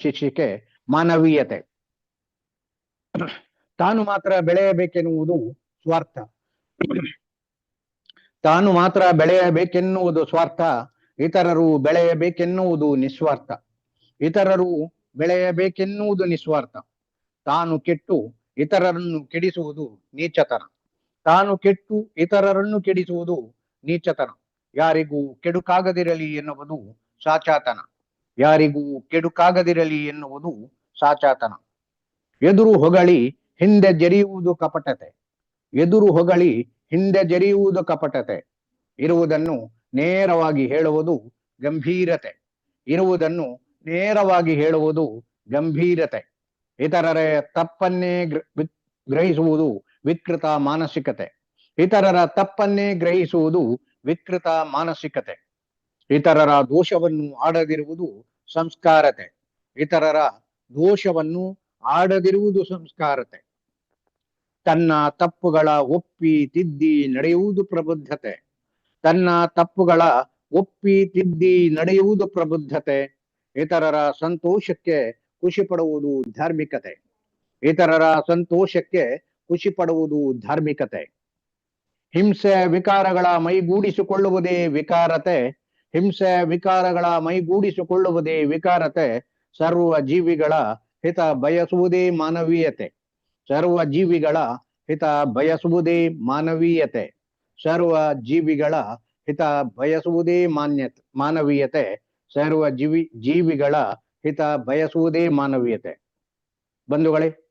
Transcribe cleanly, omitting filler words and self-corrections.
ಶೀರ್ಷಿಕೆ ಮಾನವೀಯತೆ. ತಾನು ಮಾತ್ರ ಬೆಳೆಯಬೇಕೆನ್ನುವುದು ಸ್ವಾರ್ಥ. ತಾನು ಮಾತ್ರ ಬೆಳೆಯಬೇಕೆನ್ನುವುದು ಸ್ವಾರ್ಥ, ಇತರರು ಬೆಳೆಯಬೇಕೆನ್ನುವುದು ನಿಸ್ವಾರ್ಥ. ಇತರರು ಬೆಳೆಯಬೇಕೆನ್ನುವುದು ನಿಸ್ವಾರ್ಥ. ತಾನು ಕೆಟ್ಟು ಇತರರನ್ನು ಕೆಡಿಸುವುದು ನೀಚತನ. ತಾನು ಕೆಟ್ಟು ಇತರರನ್ನು ಕೆಡಿಸುವುದು ನೀಚತನ. ಯಾರಿಗೂ ಕೆಡುಕಾಗದಿರಲಿ ಎನ್ನುವುದು ಸಾಚಾತನ. ಯಾರಿಗೂ ಕೆಡುಕಾಗದಿರಲಿ ಎನ್ನುವುದು ಸಾಚಾತನ. ಎದುರು ಹೊಗಳಿ ಹಿಂದೆ ಜರಿಯುವುದು ಕಪಟತೆ. ಎದುರು ಹೊಗಳಿ ಹಿಂದೆ ಜರಿಯುವುದು ಕಪಟತೆ. ಇರುವುದನ್ನು ನೇರವಾಗಿ ಹೇಳುವುದು ಗಂಭೀರತೆ. ಇರುವುದನ್ನು ನೇರವಾಗಿ ಹೇಳುವುದು ಗಂಭೀರತೆ. ಇತರರ ತಪ್ಪನ್ನೇ ಗ್ರಹಿಸುವುದು ವಿಕೃತ ಮಾನಸಿಕತೆ. ಇತರರ ತಪ್ಪನ್ನೇ ಗ್ರಹಿಸುವುದು ವಿಕೃತ ಮಾನಸಿಕತೆ. ಇತರರ ದೋಷವನ್ನು ಆಡದಿರುವುದು ಸಂಸ್ಕಾರತೆ. ಇತರರ ದೋಷವನ್ನು ಆಡದಿರುವುದು ಸಂಸ್ಕಾರತೆ. ತನ್ನ ತಪ್ಪುಗಳ ಒಪ್ಪಿ ತಿದ್ದಿ ನಡೆಯುವುದು ಪ್ರಬುದ್ಧತೆ. ತನ್ನ ತಪ್ಪುಗಳ ಒಪ್ಪಿ ತಿದ್ದಿ ನಡೆಯುವುದು ಪ್ರಬುದ್ಧತೆ. ಇತರರ ಸಂತೋಷಕ್ಕೆ ಖುಷಿ ಪಡುವುದು ಧಾರ್ಮಿಕತೆ. ಇತರರ ಸಂತೋಷಕ್ಕೆ ಖುಷಿ ಪಡುವುದು ಧಾರ್ಮಿಕತೆ. ಹಿಂಸೆ ವಿಕಾರಗಳ ಮೈಗೂಡಿಸಿಕೊಳ್ಳುವುದೇ ವಿಕಾರತೆ. ಹಿಂಸೆ ವಿಕಾರಗಳ ಮೈಗೂಡಿಸಿಕೊಳ್ಳುವುದೇ ವಿಕಾರತೆ. ಸರ್ವ ಜೀವಿಗಳ ಹಿತ ಬಯಸುವುದೇ ಮಾನವೀಯತೆ. ಸರ್ವ ಜೀವಿಗಳ ಹಿತ ಬಯಸುವುದೇ ಮಾನವೀಯತೆ. ಸರ್ವ ಜೀವಿಗಳ ಹಿತ ಬಯಸುವುದೇ ಮಾನವೀಯತೆ. ಸರ್ವ ಜೀವಿಗಳ ಹಿತ ಬಯಸುವುದೇ ಮಾನವೀಯತೆ. ಬಂಧುಗಳೇ,